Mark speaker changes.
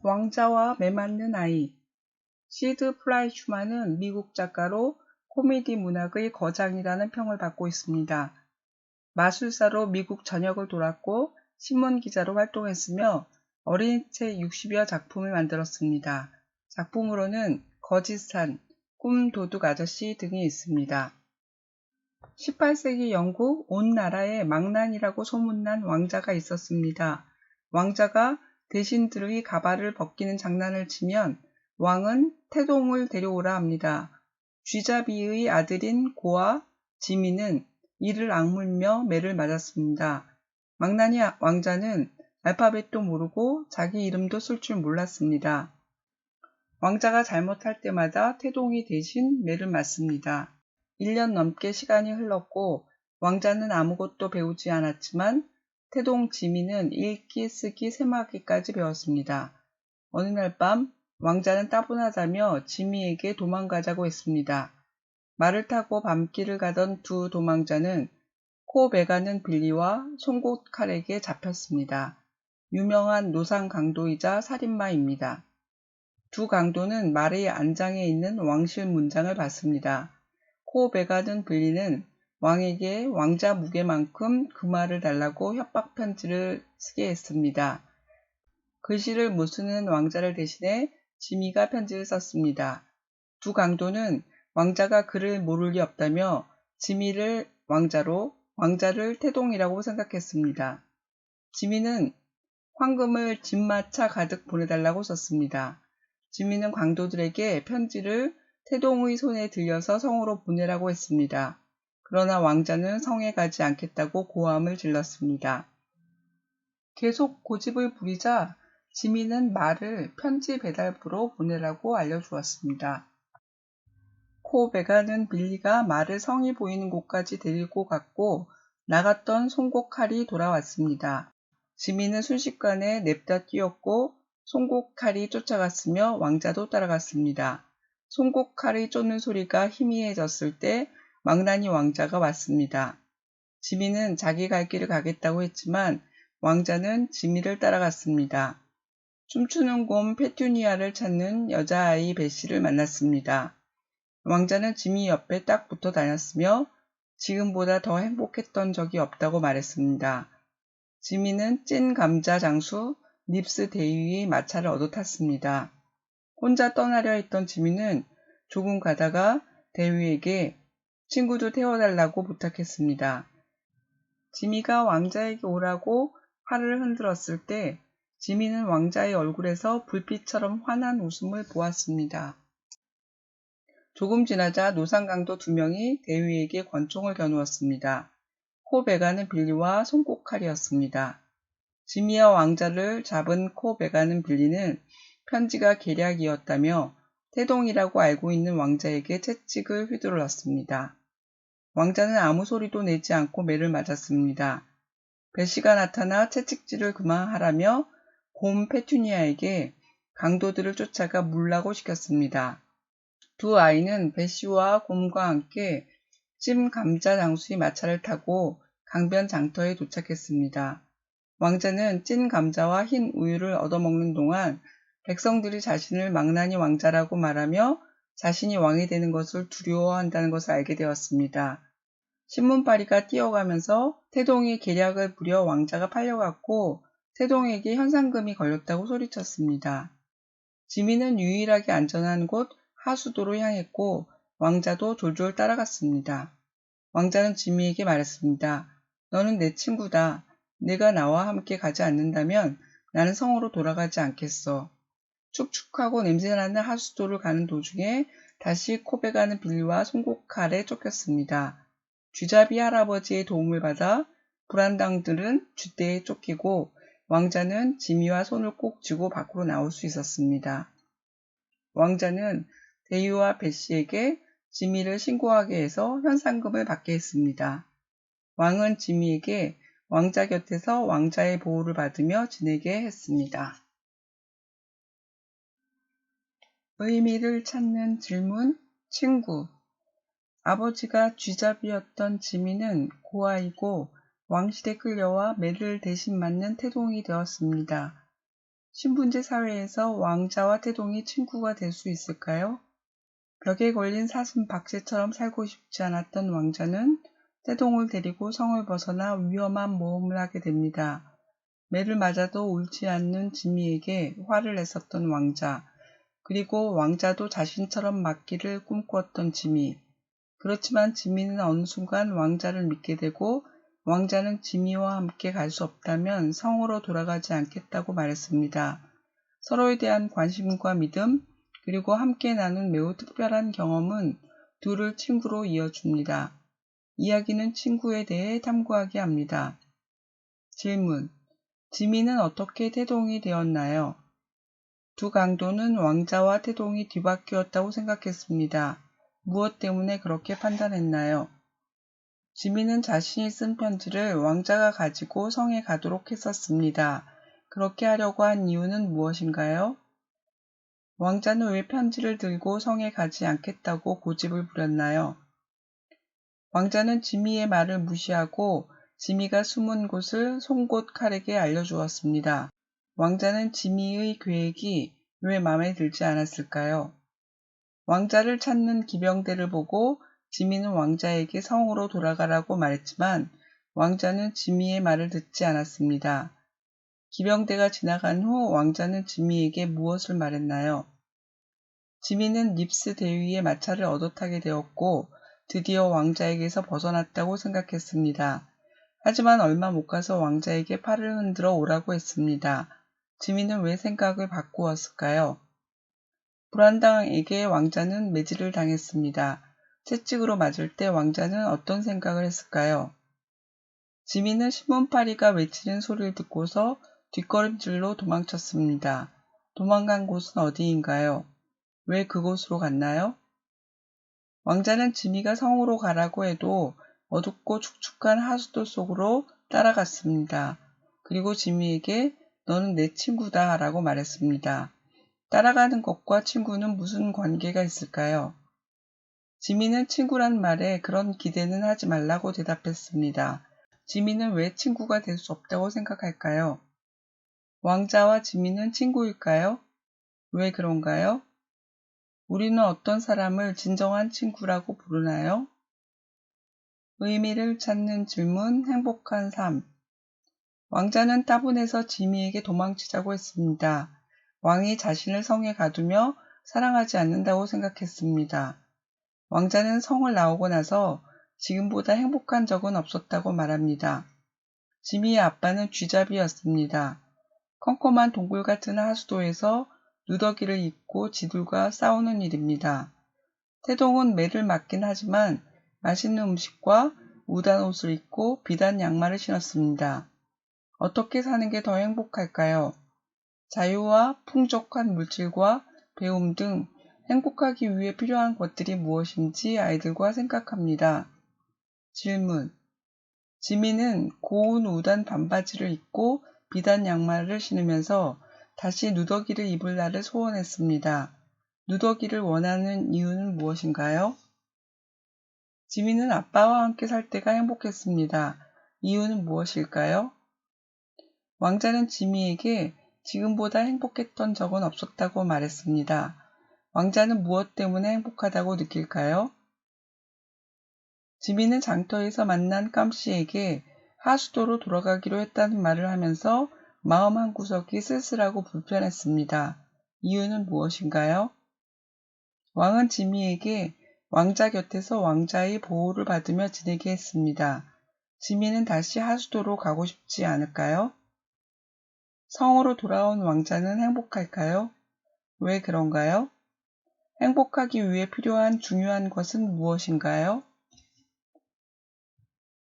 Speaker 1: 왕자와 매맞는 아이. 시드 플라이슈만은 미국 작가로 코미디 문학의 거장이라는 평을 받고 있습니다. 마술사로 미국 전역을 돌았고 신문기자로 활동했으며 어린이책 60여 작품을 만들었습니다. 작품으로는 거짓산, 꿈 도둑 아저씨 등이 있습니다. 18세기 영국 온 나라에 망난이라고 소문난 왕자가 있었습니다. 왕자가 대신들의 가발을 벗기는 장난을 치면 왕은 태동을 데려오라 합니다. 쥐잡이의 아들인 고아 지미는 이를 악물며 매를 맞았습니다. 망나니 왕자는 알파벳도 모르고 자기 이름도 쓸 줄 몰랐습니다. 왕자가 잘못할 때마다 태동이 대신 매를 맞습니다. 1년 넘게 시간이 흘렀고 왕자는 아무것도 배우지 않았지만 태동 지미는 읽기, 쓰기, 세마기까지 배웠습니다. 어느 날 밤 왕자는 따분하다며 지미에게 도망가자고 했습니다. 말을 타고 밤길을 가던 두 도망자는 코 베가는 빌리와 송곳 칼에게 잡혔습니다. 유명한 노상 강도이자 살인마입니다. 두 강도는 말의 안장에 있는 왕실 문장을 받습니다. 코 베가는 빌리는 왕에게 왕자 무게만큼 그 말을 달라고 협박 편지를 쓰게 했습니다. 글씨를 못 쓰는 왕자를 대신해 지미가 편지를 썼습니다. 두 강도는 왕자가 글을 모를 리 없다며 지미를 왕자를 태동이라고 생각했습니다. 지미는 황금을 집마차 가득 보내달라고 썼습니다. 지미는 강도들에게 편지를 태동의 손에 들려서 성으로 보내라고 했습니다. 그러나 왕자는 성에 가지 않겠다고 고함을 질렀습니다. 계속 고집을 부리자 지미는 말을 편지 배달부로 보내라고 알려주었습니다. 코 베가는 빌리가 말을 성이 보이는 곳까지 데리고 갔고 나갔던 송곳 칼이 돌아왔습니다. 지미는 순식간에 냅다 뛰었고 송곳 칼이 쫓아갔으며 왕자도 따라갔습니다. 송곳 칼이 쫓는 소리가 희미해졌을 때 망나니 왕자가 왔습니다. 지미는 자기 갈 길을 가겠다고 했지만 왕자는 지미를 따라갔습니다. 춤추는 곰 페튜니아를 찾는 여자아이 베시를 만났습니다. 왕자는 지미 옆에 딱 붙어 다녔으며 지금보다 더 행복했던 적이 없다고 말했습니다. 지미는 찐 감자 장수 닙스 대위의 마차를 얻어 탔습니다. 혼자 떠나려 했던 지미는 조금 가다가 대위에게 친구도 태워달라고 부탁했습니다. 지미가 왕자에게 오라고 팔을 흔들었을 때 지미는 왕자의 얼굴에서 불빛처럼 환한 웃음을 보았습니다. 조금 지나자 노상강도 2명이 대위에게 권총을 겨누었습니다. 코 베가는 빌리와 송곳 칼이었습니다. 지미와 왕자를 잡은 코 베가는 빌리는 편지가 계략이었다며 태동이라고 알고 있는 왕자에게 채찍을 휘둘렀습니다. 왕자는 아무 소리도 내지 않고 매를 맞았습니다. 베시가 나타나 채찍질을 그만하라며 곰 페투니아에게 강도들을 쫓아가 물라고 시켰습니다. 두 아이는 베시와 곰과 함께 찜 감자 장수의 마차를 타고 강변 장터에 도착했습니다. 왕자는 찐 감자와 흰 우유를 얻어먹는 동안 백성들이 자신을 망나니 왕자라고 말하며 자신이 왕이 되는 것을 두려워한다는 것을 알게 되었습니다. 신문파리가 뛰어가면서 태동이 계략을 부려 왕자가 팔려갔고 태동에게 현상금이 걸렸다고 소리쳤습니다. 지미는 유일하게 안전한 곳 하수도로 향했고 왕자도 졸졸 따라갔습니다. 왕자는 지미에게 말했습니다. 너는 내 친구다. 내가 나와 함께 가지 않는다면 나는 성으로 돌아가지 않겠어. 축축하고 냄새나는 하수도를 가는 도중에 다시 코베가는 빌리와 송곳 칼에 쫓겼습니다. 쥐잡이 할아버지의 도움을 받아 불안당들은 쥐떼에 쫓기고 왕자는 지미와 손을 꼭 쥐고 밖으로 나올 수 있었습니다. 왕자는 대유와 베시에게 지미를 신고하게 해서 현상금을 받게 했습니다. 왕은 지미에게 왕자 곁에서 왕자의 보호를 받으며 지내게 했습니다. 의미를 찾는 질문, 친구. 아버지가 쥐잡이였던 지미는 고아이고 왕실에 끌려와 매를 대신 맞는 태동이 되었습니다. 신분제 사회에서 왕자와 태동이 친구가 될 수 있을까요? 벽에 걸린 사슴 박새처럼 살고 싶지 않았던 왕자는 태동을 데리고 성을 벗어나 위험한 모험을 하게 됩니다. 매를 맞아도 울지 않는 지미에게 화를 냈었던 왕자, 그리고 왕자도 자신처럼 맞기를 꿈꾸었던 지미. 그렇지만 지미는 어느 순간 왕자를 믿게 되고 왕자는 지미와 함께 갈 수 없다면 성으로 돌아가지 않겠다고 말했습니다. 서로에 대한 관심과 믿음, 그리고 함께 나눈 매우 특별한 경험은 둘을 친구로 이어줍니다. 이야기는 친구에 대해 탐구하게 합니다. 질문. 지미는 어떻게 태동이 되었나요? 두 강도는 왕자와 태동이 뒤바뀌었다고 생각했습니다. 무엇 때문에 그렇게 판단했나요? 지미는 자신이 쓴 편지를 왕자가 가지고 성에 가도록 했었습니다. 그렇게 하려고 한 이유는 무엇인가요? 왕자는 왜 편지를 들고 성에 가지 않겠다고 고집을 부렸나요? 왕자는 지미의 말을 무시하고 지미가 숨은 곳을 송곳 칼에게 알려주었습니다. 왕자는 지미의 계획이 왜 마음에 들지 않았을까요? 왕자를 찾는 기병대를 보고 지미는 왕자에게 성으로 돌아가라고 말했지만 왕자는 지미의 말을 듣지 않았습니다. 기병대가 지나간 후 왕자는 지미에게 무엇을 말했나요? 지미는 닙스 대위의 마차를 얻어 타게 되었고 드디어 왕자에게서 벗어났다고 생각했습니다. 하지만 얼마 못 가서 왕자에게 팔을 흔들어 오라고 했습니다. 지미는 왜 생각을 바꾸었을까요? 불안당에게 왕자는 매질을 당했습니다. 채찍으로 맞을 때 왕자는 어떤 생각을 했을까요? 지미는 신문파리가 외치는 소리를 듣고서 뒷걸음질로 도망쳤습니다. 도망간 곳은 어디인가요? 왜 그곳으로 갔나요? 왕자는 지미가 성으로 가라고 해도 어둡고 축축한 하수도 속으로 따라갔습니다. 그리고 지미에게 너는 내 친구다 라고 말했습니다. 따라가는 것과 친구는 무슨 관계가 있을까요? 지미는 친구란 말에 그런 기대는 하지 말라고 대답했습니다. 지미는 왜 친구가 될 수 없다고 생각할까요? 왕자와 지미는 친구일까요? 왜 그런가요? 우리는 어떤 사람을 진정한 친구라고 부르나요? 의미를 찾는 질문, 행복한 삶. 왕자는 따분해서 지미에게 도망치자고 했습니다. 왕이 자신을 성에 가두며 사랑하지 않는다고 생각했습니다. 왕자는 성을 나오고 나서 지금보다 행복한 적은 없었다고 말합니다. 지미의 아빠는 쥐잡이였습니다. 컴컴한 동굴 같은 하수도에서 누더기를 입고 지들과 싸우는 일입니다. 태동은 매를 맞긴 하지만 맛있는 음식과 우단 옷을 입고 비단 양말을 신었습니다. 어떻게 사는 게 더 행복할까요? 자유와 풍족한 물질과 배움 등 행복하기 위해 필요한 것들이 무엇인지 아이들과 생각합니다. 질문. 지미는 고운 우단 반바지를 입고 비단 양말을 신으면서 다시 누더기를 입을 날을 소원했습니다. 누더기를 원하는 이유는 무엇인가요? 지미는 아빠와 함께 살 때가 행복했습니다. 이유는 무엇일까요? 왕자는 지미에게 지금보다 행복했던 적은 없었다고 말했습니다. 왕자는 무엇 때문에 행복하다고 느낄까요? 지미는 장터에서 만난 깜씨에게 하수도로 돌아가기로 했다는 말을 하면서 마음 한구석이 쓸쓸하고 불편했습니다. 이유는 무엇인가요? 왕은 지미에게 왕자 곁에서 왕자의 보호를 받으며 지내게 했습니다. 지미는 다시 하수도로 가고 싶지 않을까요? 성으로 돌아온 왕자는 행복할까요? 왜 그런가요? 행복하기 위해 필요한 중요한 것은 무엇인가요?